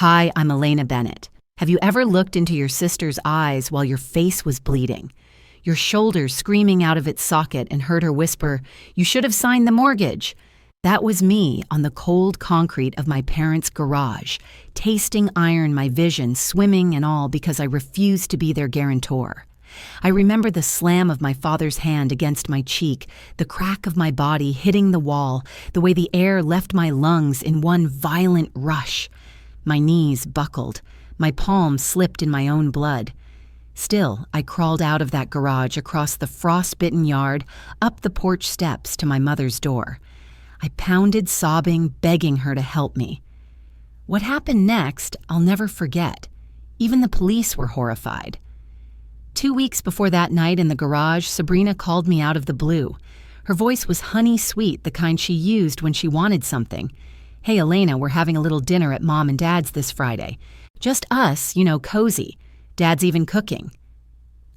Hi, I'm Elena Bennett. Have you ever looked into your sister's eyes while your face was bleeding? Your shoulder screaming out of its socket and heard her whisper, "You should have signed the mortgage." That was me on the cold concrete of my parents' garage, tasting iron my vision, swimming and all because I refused to be their guarantor. I remember the slam of my father's hand against my cheek, the crack of my body hitting the wall, the way the air left my lungs in one violent rush. My knees buckled. My palm slipped in my own blood. Still, I crawled out of that garage across the frost-bitten yard, up the porch steps to my mother's door. I pounded, sobbing, begging her to help me. What happened next, I'll never forget. Even the police were horrified. 2 weeks before that night in the garage, Sabrina called me out of the blue. Her voice was honey-sweet, the kind she used when she wanted something. "Hey, Elena, we're having a little dinner at Mom and Dad's this Friday. Just us, cozy. Dad's even cooking."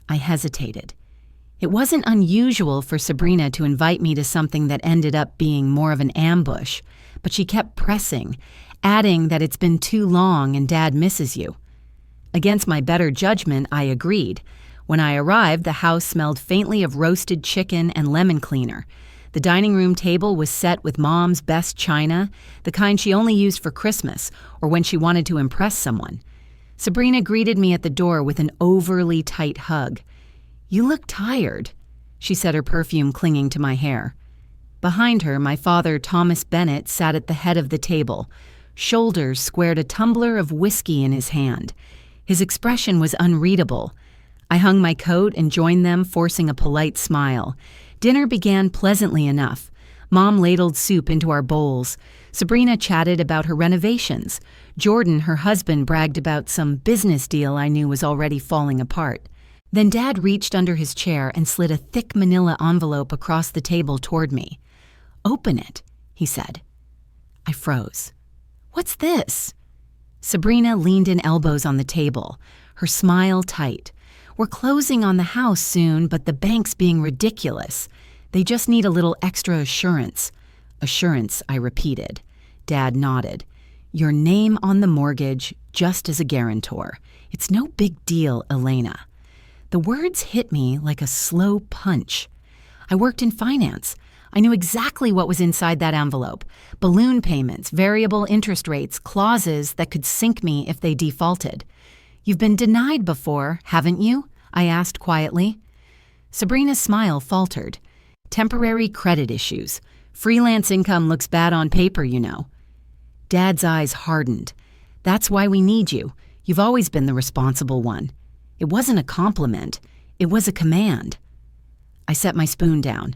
I hesitated. It wasn't unusual for Sabrina to invite me to something that ended up being more of an ambush, but she kept pressing, adding that it's been too long and Dad misses you. Against my better judgment, I agreed. When I arrived, the house smelled faintly of roasted chicken and lemon cleaner. The dining room table was set with Mom's best china, the kind she only used for Christmas or when she wanted to impress someone. Sabrina greeted me at the door with an overly tight hug. "You look tired," she said, her perfume clinging to my hair. Behind her, my father, Thomas Bennett, sat at the head of the table. Shoulders squared a tumbler of whiskey in his hand. His expression was unreadable. I hung my coat and joined them, forcing a polite smile. Dinner began pleasantly enough. Mom ladled soup into our bowls. Sabrina chatted about her renovations. Jordan, her husband, bragged about some business deal I knew was already falling apart. Then Dad reached under his chair and slid a thick manila envelope across the table toward me. "Open it," he said. I froze. "What's this?" Sabrina leaned in elbows on the table, her smile tight. "We're closing on the house soon, but the bank's being ridiculous. They just need a little extra assurance." "Assurance," I repeated. Dad nodded. "Your name on the mortgage, just as a guarantor. It's no big deal, Elena." The words hit me like a slow punch. I worked in finance. I knew exactly what was inside that envelope. Balloon payments, variable interest rates, clauses that could sink me if they defaulted. "You've been denied before, haven't you?" I asked quietly. Sabrina's smile faltered. "Temporary credit issues. Freelance income looks bad on paper, Dad's eyes hardened. "That's why we need you. You've always been the responsible one." It wasn't a compliment. It was a command. I set my spoon down.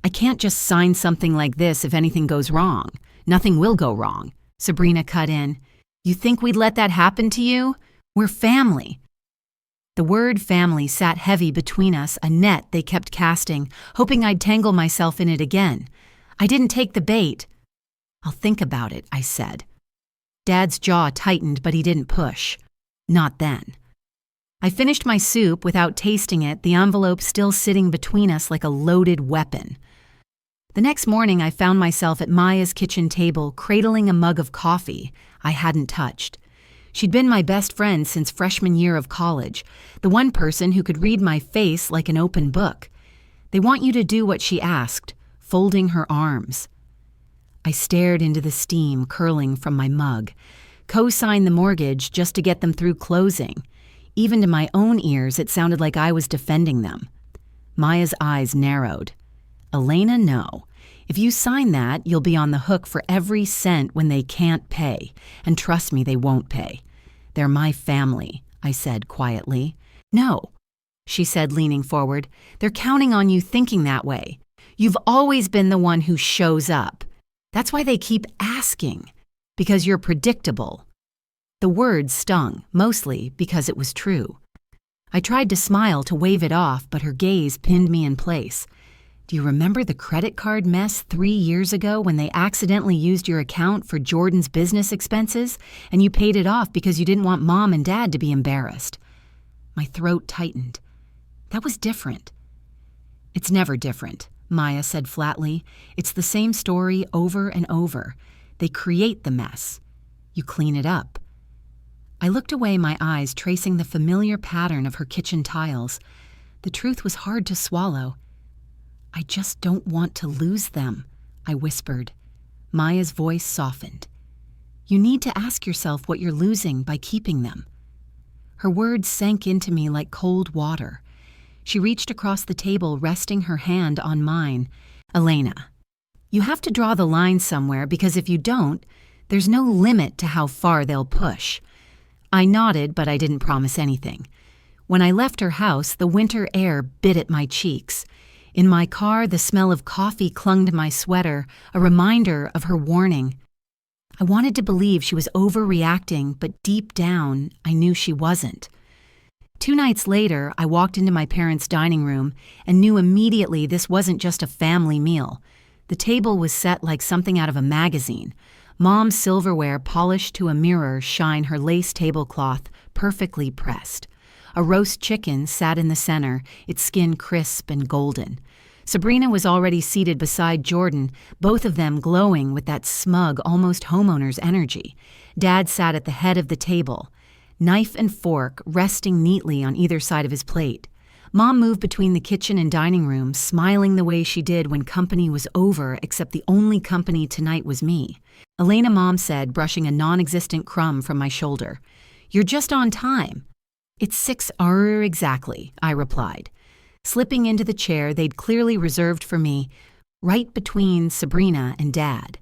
"I can't just sign something like this if anything goes wrong. Nothing will go wrong." Sabrina cut in. "You think we'd let that happen to you? We're family." The word family sat heavy between us, a net they kept casting, hoping I'd tangle myself in it again. I didn't take the bait. "I'll think about it," I said. Dad's jaw tightened, but he didn't push. Not then. I finished my soup without tasting it, the envelope still sitting between us like a loaded weapon. The next morning, I found myself at Maya's kitchen table, cradling a mug of coffee I hadn't touched. She'd been my best friend since freshman year of college, the one person who could read my face like an open book. "They want you to do what she asked," folding her arms. I stared into the steam curling from my mug. Co-sign the mortgage just to get them through closing. Even to my own ears, it sounded like I was defending them. Maya's eyes narrowed. "Elena, no. If you sign that, you'll be on the hook for every cent when they can't pay. And trust me, they won't pay. They're my family," I said quietly. "No," she said, leaning forward. "They're counting on you thinking that way. You've always been the one who shows up. That's why they keep asking. Because you're predictable." The words stung, mostly because it was true. I tried to smile to wave it off, but her gaze pinned me in place. "Do you remember the credit card mess 3 years ago when they accidentally used your account for Jordan's business expenses, and you paid it off because you didn't want Mom and Dad to be embarrassed?" My throat tightened. That was different. "It's never different," Maya said flatly. "It's the same story over and over. They create the mess. You clean it up." I looked away, my eyes tracing the familiar pattern of her kitchen tiles. The truth was hard to swallow. "I just don't want to lose them," I whispered. Maya's voice softened. "You need to ask yourself what you're losing by keeping them." Her words sank into me like cold water. She reached across the table, resting her hand on mine. "Elena, you have to draw the line somewhere, because if you don't, there's no limit to how far they'll push." I nodded, but I didn't promise anything. When I left her house, the winter air bit at my cheeks. In my car, the smell of coffee clung to my sweater, a reminder of her warning. I wanted to believe she was overreacting, but deep down, I knew she wasn't. 2 nights later, I walked into my parents' dining room and knew immediately this wasn't just a family meal. The table was set like something out of a magazine. Mom's silverware polished to a mirror shine her lace tablecloth perfectly pressed. A roast chicken sat in the center, its skin crisp and golden. Sabrina was already seated beside Jordan, both of them glowing with that smug, almost homeowner's energy. Dad sat at the head of the table, knife and fork resting neatly on either side of his plate. Mom moved between the kitchen and dining room, smiling the way she did when company was over, except the only company tonight was me. "Elena," Mom said, brushing a non-existent crumb from my shoulder, "you're just on time." "It's 6 hours exactly," I replied, slipping into the chair they'd clearly reserved for me, right between Sabrina and Dad.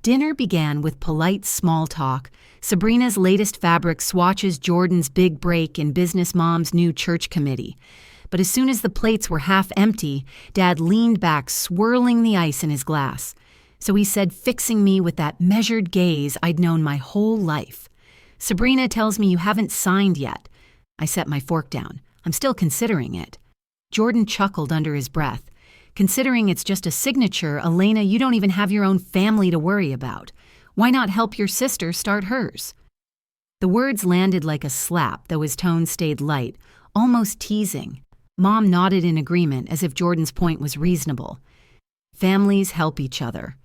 Dinner began with polite small talk, Sabrina's latest fabric swatches, Jordan's big break in business, Mom's new church committee. But as soon as the plates were half empty, Dad leaned back, swirling the ice in his glass. So he said, fixing me with that measured gaze I'd known my whole life, "Sabrina tells me you haven't signed yet." I set my fork down. "I'm still considering it." Jordan chuckled under his breath. "Considering it's just a signature, Elena, you don't even have your own family to worry about. Why not help your sister start hers?" The words landed like a slap, though his tone stayed light, almost teasing. Mom nodded in agreement, as if Jordan's point was reasonable. "Families help each other,"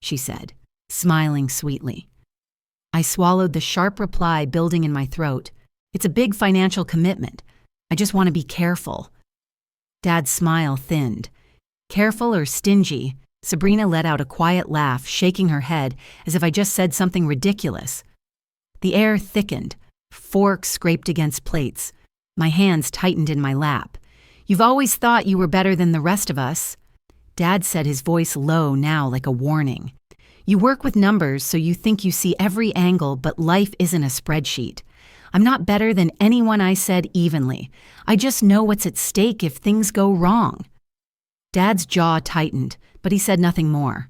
she said, smiling sweetly. I swallowed the sharp reply building in my throat. "It's a big financial commitment. I just want to be careful." Dad's smile thinned. "Careful or stingy?" Sabrina let out a quiet laugh, shaking her head as if I just said something ridiculous. The air thickened. Forks scraped against plates. My hands tightened in my lap. "You've always thought you were better than the rest of us." Dad said, his voice low now like a warning. "You work with numbers, so you think you see every angle, but life isn't a spreadsheet. I'm not better than anyone," I said evenly. "I just know what's at stake if things go wrong." Dad's jaw tightened, but he said nothing more.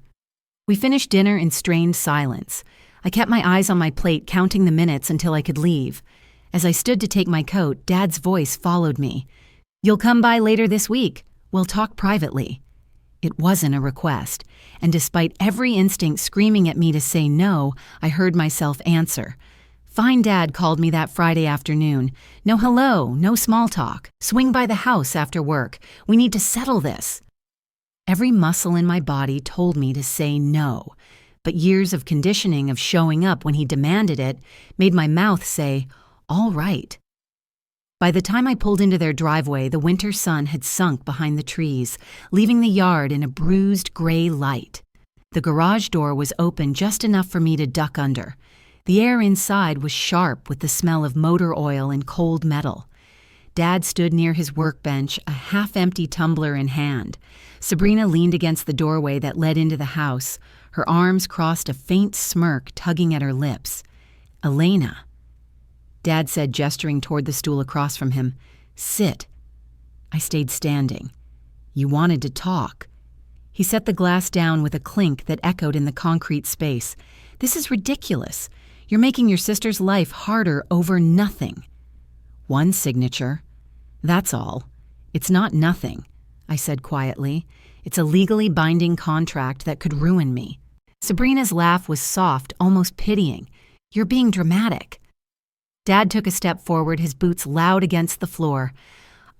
We finished dinner in strained silence. I kept my eyes on my plate, counting the minutes until I could leave. As I stood to take my coat, Dad's voice followed me. "You'll come by later this week. We'll talk privately." It wasn't a request, and despite every instinct screaming at me to say no, I heard myself answer. "Fine." Dad called me that Friday afternoon. "No hello, no small talk. Swing by the house after work. We need to settle this." Every muscle in my body told me to say no, but years of conditioning of showing up when he demanded it made my mouth say, "All right." By the time I pulled into their driveway, the winter sun had sunk behind the trees, leaving the yard in a bruised gray light. The garage door was open just enough for me to duck under. The air inside was sharp with the smell of motor oil and cold metal. Dad stood near his workbench, a half-empty tumbler in hand. Sabrina leaned against the doorway that led into the house. Her arms crossed, a faint smirk tugging at her lips. "Elena," Dad said, gesturing toward the stool across from him. "Sit." I stayed standing. "You wanted to talk." He set the glass down with a clink that echoed in the concrete space. "This is ridiculous. You're making your sister's life harder over nothing." "One signature. That's all. It's not nothing," I said quietly. "It's a legally binding contract that could ruin me." Sabrina's laugh was soft, almost pitying. "You're being dramatic." Dad took a step forward, his boots loud against the floor.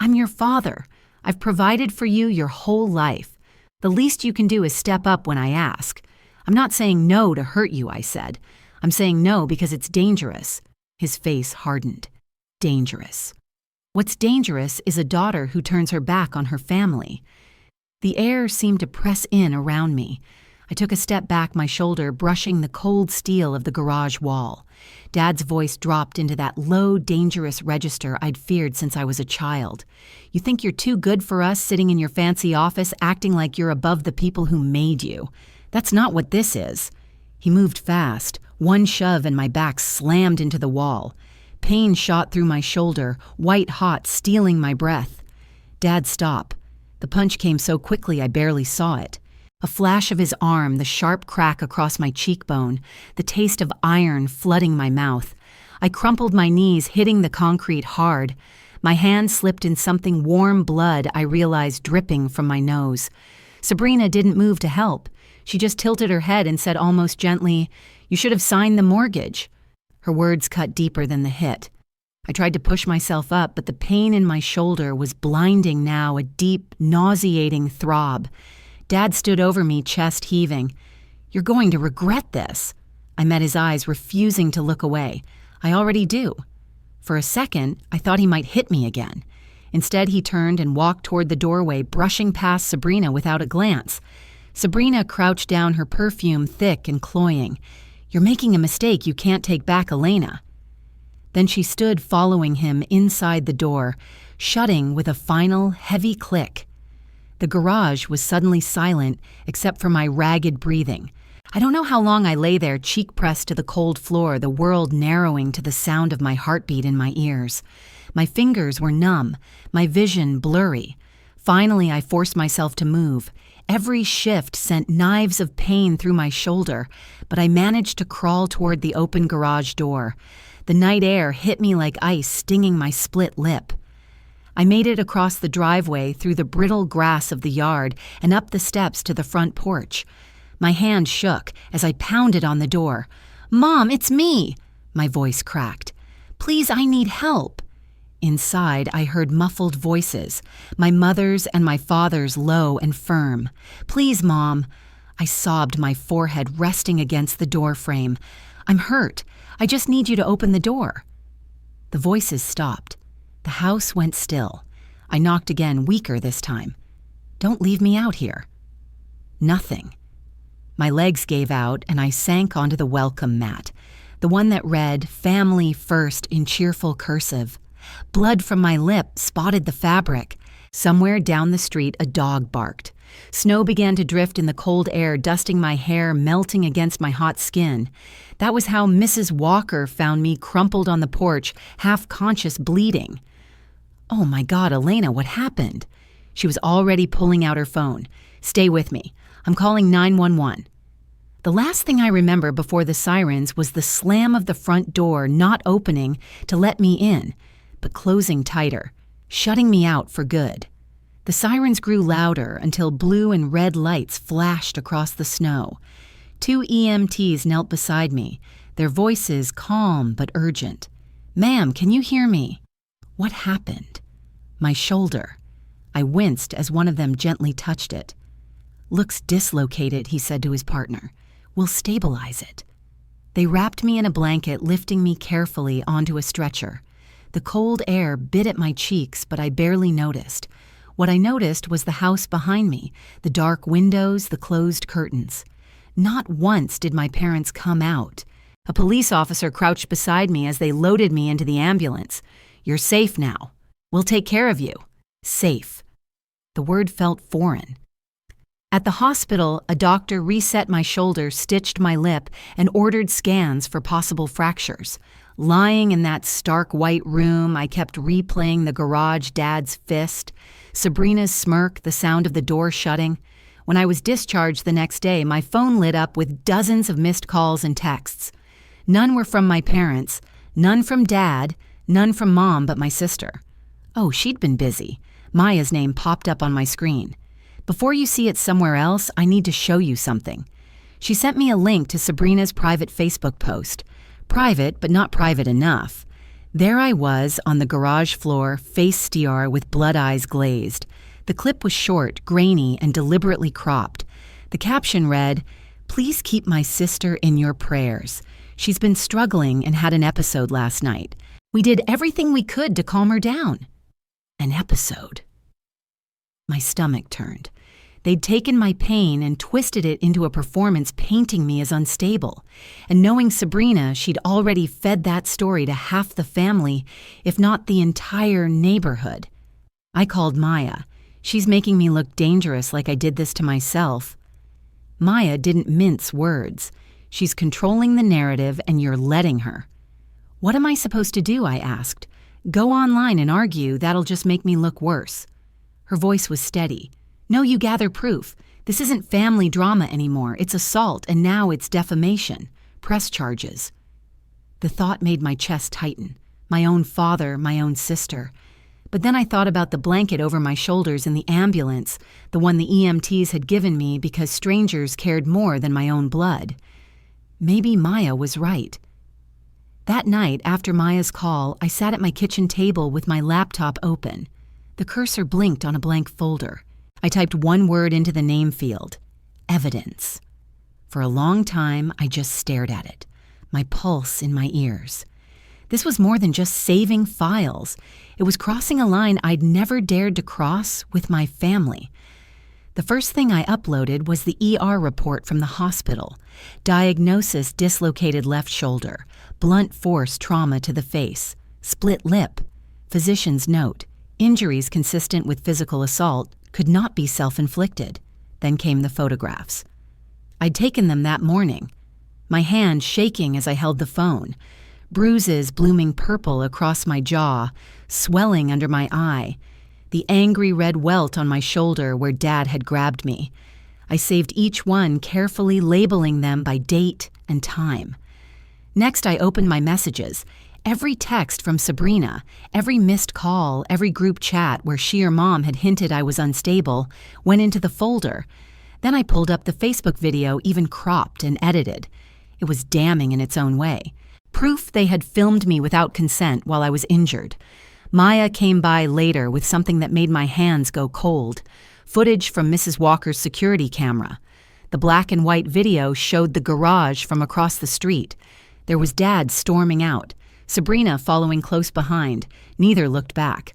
"I'm your father. I've provided for you your whole life. The least you can do is step up when I ask. I'm not saying no to hurt you," I said. "I'm saying no because it's dangerous." His face hardened. Dangerous. What's dangerous is a daughter who turns her back on her family. The air seemed to press in around me. I took a step back, my shoulder brushing the cold steel of the garage wall. Dad's voice dropped into that low, dangerous register I'd feared since I was a child. You think you're too good for us sitting in your fancy office acting like you're above the people who made you. That's not what this is. He moved fast. One shove and my back slammed into the wall. Pain shot through my shoulder, white hot, stealing my breath. Dad, stop. The punch came so quickly I barely saw it. A flash of his arm, the sharp crack across my cheekbone, the taste of iron flooding my mouth. I crumpled my knees, hitting the concrete hard. My hand slipped in something warm blood I realized dripping from my nose. Sabrina didn't move to help. She just tilted her head and said almost gently, "You should have signed the mortgage." Her words cut deeper than the hit. I tried to push myself up, but the pain in my shoulder was blinding now, a deep, nauseating throb. Dad stood over me, chest heaving. "You're going to regret this." I met his eyes, refusing to look away. I already do. For a second, I thought he might hit me again. Instead, he turned and walked toward the doorway, brushing past Sabrina without a glance. Sabrina crouched down, her perfume thick and cloying. "You're making a mistake. You can't take back Elena." Then she stood following him inside the door, shutting with a final, heavy click. The garage was suddenly silent except for my ragged breathing. I don't know how long I lay there, cheek pressed to the cold floor, the world narrowing to the sound of my heartbeat in my ears. My fingers were numb, my vision blurry. Finally, I forced myself to move. Every shift sent knives of pain through my shoulder, but I managed to crawl toward the open garage door. The night air hit me like ice, stinging my split lip. I made it across the driveway, through the brittle grass of the yard, and up the steps to the front porch. My hand shook as I pounded on the door. "Mom, it's me!" My voice cracked. "Please, I need help." Inside, I heard muffled voices, my mother's and my father's low and firm. "Please, Mom." I sobbed, my forehead resting against the door frame. "I'm hurt. I just need you to open the door." The voices stopped. The house went still. I knocked again, weaker this time. "Don't leave me out here." Nothing. My legs gave out and I sank onto the welcome mat, the one that read "Family First" in cheerful cursive. Blood from my lip spotted the fabric. Somewhere down the street, a dog barked. Snow began to drift in the cold air, dusting my hair, melting against my hot skin. That was how Mrs. Walker found me crumpled on the porch, half-conscious, bleeding. "Oh my God, Elena, what happened?" She was already pulling out her phone. "Stay with me. I'm calling 911. The last thing I remember before the sirens was the slam of the front door not opening to let me in, but closing tighter, shutting me out for good. The sirens grew louder until blue and red lights flashed across the snow. 2 EMTs knelt beside me, their voices calm but urgent. "Ma'am, can you hear me?" What happened? My shoulder. I winced as one of them gently touched it. "Looks dislocated," he said to his partner. "We'll stabilize it." They wrapped me in a blanket, lifting me carefully onto a stretcher. The cold air bit at my cheeks, but I barely noticed. What I noticed was the house behind me, the dark windows, the closed curtains. Not once did my parents come out. A police officer crouched beside me as they loaded me into the ambulance. "You're safe now. We'll take care of you." Safe. The word felt foreign. At the hospital, a doctor reset my shoulder, stitched my lip, and ordered scans for possible fractures. Lying in that stark white room, I kept replaying the garage Dad's fist, Sabrina's smirk, the sound of the door shutting. When I was discharged the next day, my phone lit up with dozens of missed calls and texts. None were from my parents, none from Dad, none from Mom but my sister. Oh, she'd been busy. Maya's name popped up on my screen. "Before you see it somewhere else, I need to show you something." She sent me a link to Sabrina's private Facebook post. Private, but not private enough. There I was on the garage floor, face steer with blood eyes glazed. The clip was short, grainy, and deliberately cropped. The caption read, "Please keep my sister in your prayers. She's been struggling and had an episode last night. We did everything we could to calm her down. An episode. My stomach turned. They'd taken my pain and twisted it into a performance painting me as unstable. And knowing Sabrina, she'd already fed that story to half the family, if not the entire neighborhood. I called Maya. She's making me look dangerous like I did this to myself. Maya didn't mince words. She's controlling the narrative and you're letting her. What am I supposed to do? I asked. Go online and argue, that'll just make me look worse. Her voice was steady. No, you gather proof. This isn't family drama anymore. It's assault, and now it's defamation. Press charges. The thought made my chest tighten. My own father, my own sister. But then I thought about the blanket over my shoulders in the ambulance, the one the EMTs had given me because strangers cared more than my own blood. Maybe Maya was right. That night, after Maya's call, I sat at my kitchen table with my laptop open. The cursor blinked on a blank folder. I typed one word into the name field. Evidence. For a long time, I just stared at it, my pulse in my ears. This was more than just saving files. It was crossing a line I'd never dared to cross with my family. The first thing I uploaded was the ER report from the hospital. Diagnosis: dislocated left shoulder, blunt force trauma to the face, split lip. Physician's note: injuries consistent with physical assault could not be self-inflicted. Then came the photographs. I'd taken them that morning, my hand shaking as I held the phone, bruises blooming purple across my jaw, swelling under my eye, the angry red welt on my shoulder where Dad had grabbed me. I saved each one, carefully labeling them by date and time. Next, I opened my messages. Every text from Sabrina, every missed call, every group chat where she or Mom had hinted I was unstable went into the folder. Then I pulled up the Facebook video, even cropped and edited. It was damning in its own way. Proof they had filmed me without consent while I was injured. Maya came by later with something that made my hands go cold. Footage from Mrs. Walker's security camera. The black and white video showed the garage from across the street. There was Dad storming out. Sabrina following close behind. Neither looked back.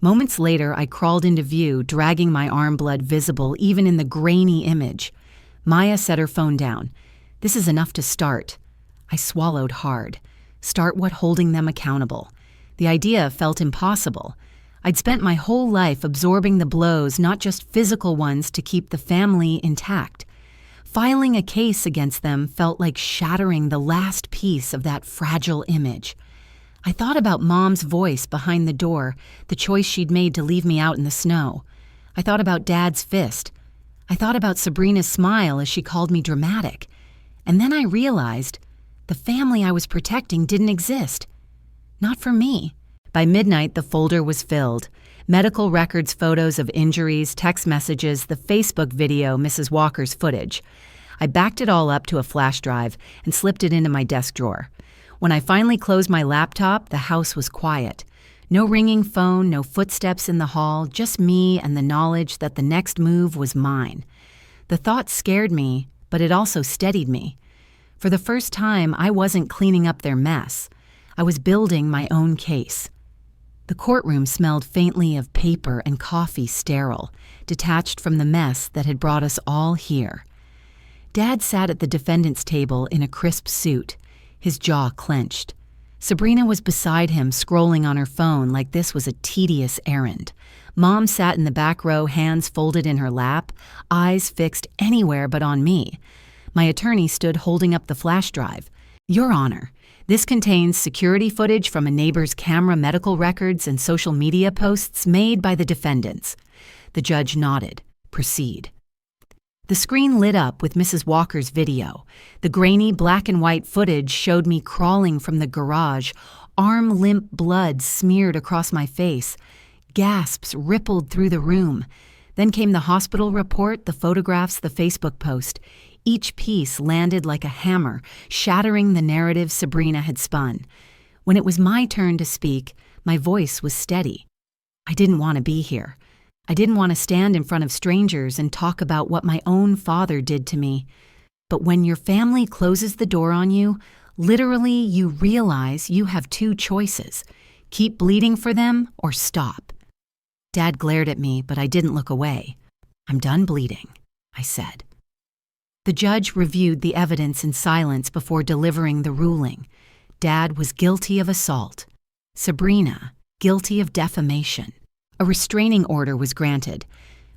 Moments later, I crawled into view, dragging my arm, blood visible even in the grainy image. Maya set her phone down. This is enough to start. I swallowed hard. Start what? Holding them accountable. The idea felt impossible. I'd spent my whole life absorbing the blows, not just physical ones, to keep the family intact. Filing a case against them felt like shattering the last piece of that fragile image. I thought about Mom's voice behind the door, the choice she'd made to leave me out in the snow. I thought about Dad's fist. I thought about Sabrina's smile as she called me dramatic. And then I realized the family I was protecting didn't exist. Not for me. By midnight, the folder was filled. Medical records, photos of injuries, text messages, the Facebook video, Mrs. Walker's footage. I backed it all up to a flash drive and slipped it into my desk drawer. When I finally closed my laptop, the house was quiet. No ringing phone, no footsteps in the hall, just me and the knowledge that the next move was mine. The thought scared me, but it also steadied me. For the first time, I wasn't cleaning up their mess. I was building my own case. The courtroom smelled faintly of paper and coffee, sterile, detached from the mess that had brought us all here. Dad sat at the defendant's table in a crisp suit, his jaw clenched. Sabrina was beside him, scrolling on her phone like this was a tedious errand. Mom sat in the back row, hands folded in her lap, eyes fixed anywhere but on me. My attorney stood holding up the flash drive. Your Honor, this contains security footage from a neighbor's camera, medical records, and social media posts made by the defendants. The judge nodded. Proceed. The screen lit up with Mrs. Walker's video. The grainy black and white footage showed me crawling from the garage, arm-limp blood smeared across my face. Gasps rippled through the room. Then came the hospital report, the photographs, the Facebook post. Each piece landed like a hammer, shattering the narrative Sabrina had spun. When it was my turn to speak, my voice was steady. I didn't want to be here. I didn't want to stand in front of strangers and talk about what my own father did to me. But when your family closes the door on you, Literally, you realize you have two choices: keep bleeding for them or stop. Dad glared at me, but I didn't look away. "I'm done bleeding," I said. The judge reviewed the evidence in silence before delivering the ruling. Dad was guilty of assault. Sabrina, guilty of defamation. A restraining order was granted.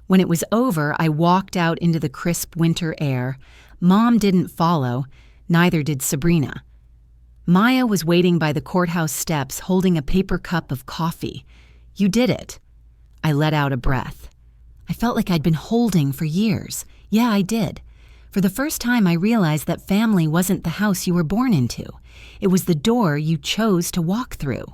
When it was over, I walked out into the crisp winter air. Mom didn't follow, neither did Sabrina. Maya was waiting by the courthouse steps holding a paper cup of coffee. "You did it." I let out a breath. I felt like I'd been holding for years. Yeah, I did. For the first time, I realized that family wasn't the house you were born into. It was the door you chose to walk through.